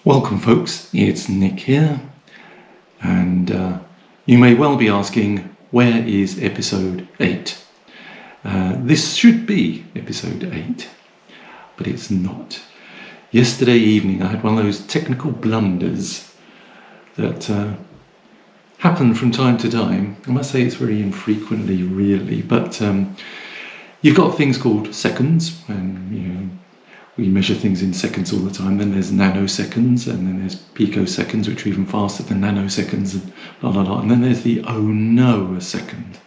Welcome folks, it's Nick here, and you may well be asking, where is episode 8? This should be episode 8, but it's not. Yesterday evening I had one of those technical blunders that happen from time to time. I must say it's very infrequently really, but you've got things called seconds, and we measure things in seconds all the time. Then there's nanoseconds, and then there's picoseconds, which are even faster than nanoseconds, and blah blah blah. And then there's the oh no a second,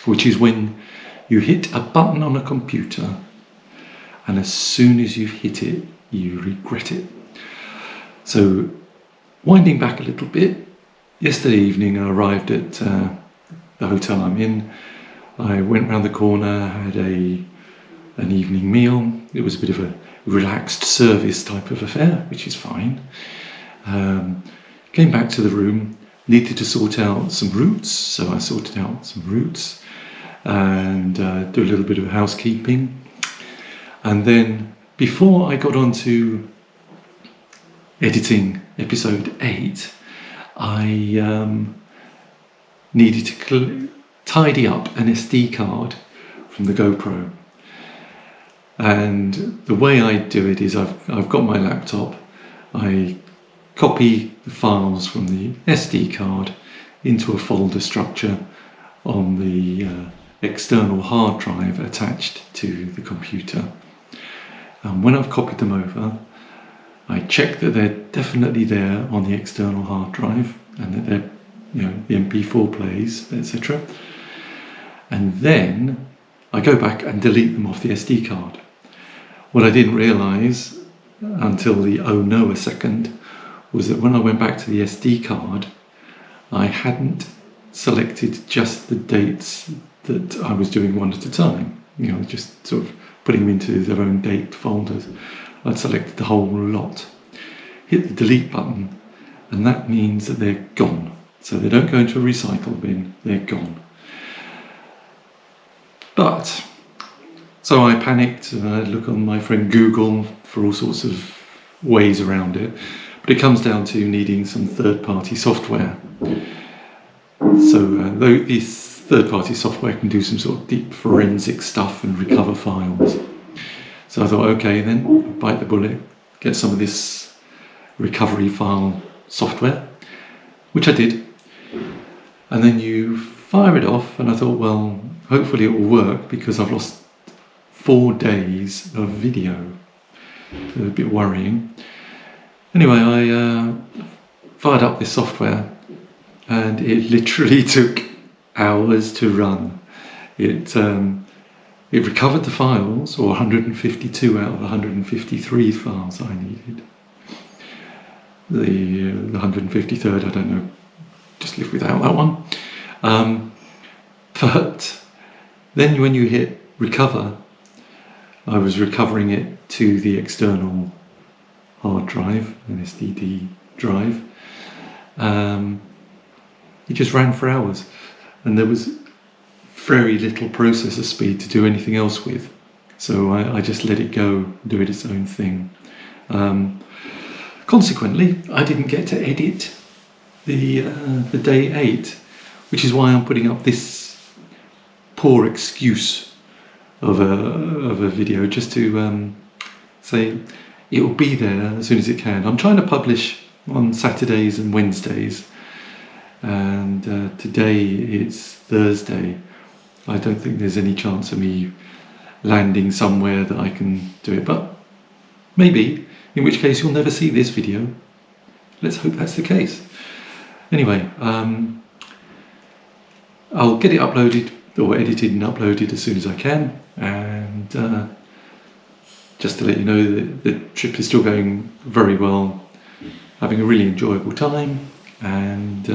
which is when you hit a button on a computer, and as soon as you've hit it, you regret it. So, winding back a little bit, yesterday evening I arrived at the hotel I'm in. I went round the corner, had an evening meal. It was a bit of a relaxed service type of affair, which is fine. Came back to the room, needed to sort out some routes, so I sorted out some routes and do a little bit of housekeeping. And then before I got on to editing episode 8, I needed to tidy up an SD card from the GoPro. And the way I do it is I've got my laptop, I copy the files from the SD card into a folder structure on the external hard drive attached to the computer. And when I've copied them over, I check that they're definitely there on the external hard drive and that they're, the MP4 plays, etc. And then I go back and delete them off the SD card. What I didn't realise until the oh no a second was that when I went back to the SD card, I hadn't selected just the dates that I was doing one at a time. Just sort of putting them into their own date folders. I'd selected the whole lot, hit the delete button, and that means that they're gone. So they don't go into a recycle bin, they're gone. But so I panicked and I look on my friend Google for all sorts of ways around it, but it comes down to needing some third-party software. So this third-party software can do some sort of deep forensic stuff and recover files. So I thought, okay then, bite the bullet, get some of this recovery file software, which I did. And then you fire it off, and I thought, well, hopefully it will work because I've lost 4 days of video. It was a bit worrying. Anyway, I fired up this software and it literally took hours to run. It recovered the files, or 152 out of 153 files I needed. The 153rd, I don't know, just live without that one. But then when you hit recover, I was recovering it to the external hard drive, an SSD drive. It just ran for hours, and there was very little processor speed to do anything else with. So I just let it go, do it its own thing. Consequently, I didn't get to edit the day 8, which is why I'm putting up this poor excuse of a video, just to say it will be there as soon as it can. I'm trying to publish on Saturdays and Wednesdays, and today it's Thursday. I don't think there's any chance of me landing somewhere that I can do it, but maybe, in which case you'll never see this video. Let's hope that's the case. Anyway, I'll get it uploaded, or edited and uploaded, as soon as I can. And just to let you know that the trip is still going very well, having a really enjoyable time, and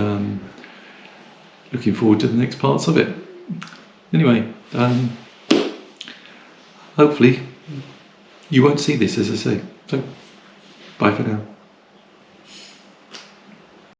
looking forward to the next parts of it. Anyway, hopefully you won't see this, as I say. So, bye for now.